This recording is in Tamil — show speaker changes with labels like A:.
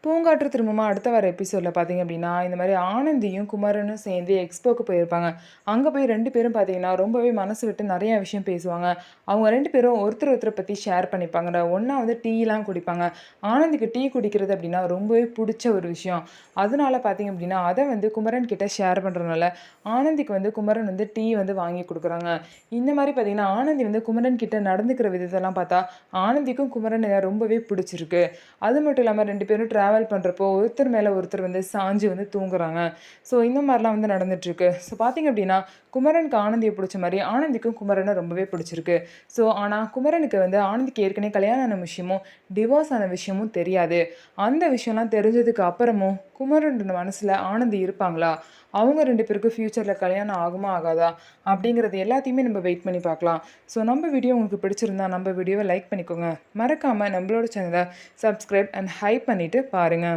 A: பூங்காற்று திரும்புமா அடுத்த வர எபிசோடில் பார்த்தீங்க அப்படின்னா, இந்த மாரி ஆனந்தியும், குமரனும் சேர்ந்து எக்ஸ்போக்கு போயிருப்பாங்க. அங்க போய் 2 பேரும் பார்த்தீங்கன்னா, ரொம்பவே மனசு விட்டு நெறைய விஷயம் பேசுவாங்க. அவங்க 2 பேரும் ஒருத்தர் ஒருத்தர பத்தி ஷேர் பண்ணிப்பாங்கடா. ஒண்ணா வந்து டீலாம் குடிப்பாங்க. ஆனந்திக்கு டீ குடிக்கிறது அப்படின்னா ரொம்பவே புடிச்ச ஒரு விஷயம். அதனால பார்த்தீங்க அப்படின்னா, அத வந்து குமரன் கிட்ட ஷேர் பண்றதுனால, ஆனந்திக்கு வந்து குமரன் வந்து டீ வந்து வாங்கி குடுக்குறாங்க. இந்த மாரி பார்த்தீங்கன்னா, ஆனந்தி வந்து குமரன் கிட்ட நடந்துக்கிற விதத்தெல்லாம் பார்த்தா, ஆனந்திக்கும் குமரன ரொம்பவே பிடிச்சிருக்கு. அது மட்டும் இல்லாம 2 பேரும் டிராவல் பண்றப்போ, ஒருத்தர் மேல ஒருத்தர் வந்து சாஞ்சு வந்து தூங்குறாங்க. ஸோ இந்த மாரிலாம் வந்து நடந்துட்டுருக்கு. ஸோ பார்த்தீங்க அப்டின்னா, குமரனுக்கு ஆனந்திய புடிச்ச மாரி, ஆனந்திக்கும் குமரன ரொம்பவே பிடிச்சிருக்கு. ஸோ ஆனா குமரனுக்கு வந்து ஆனந்திக்கு ஏற்கனவே கல்யாணம் ஆன விஷயமும், டிவோர்ஸ் ஆன விஷயமும் தெரியாது. அந்த விஷயம்லாம் தெரிஞ்சதுக்கு அப்புறமும், குமரனோட மனசுல ஆனந்தி இருப்பாங்களா? அவங்க 2 பேருக்கும் ஃப்யூச்சர்ல கல்யாணம் ஆகுமா? ஆகாதா? அப்படிங்கிறது எல்லாத்தையுமே நம்ம வெயிட் பண்ணி பார்க்கலாம். ஸோ நம்ம வீடியோ உங்களுக்கு பிடிச்சிருந்தா, நம்ம வீடியோவ லைக் பண்ணிக்கோங்க. மறக்காம நம்மளோட சேனல சப்ஸ்கிரைப் அண்ட் ஹைப் பண்ணிட்டு பாருங்க.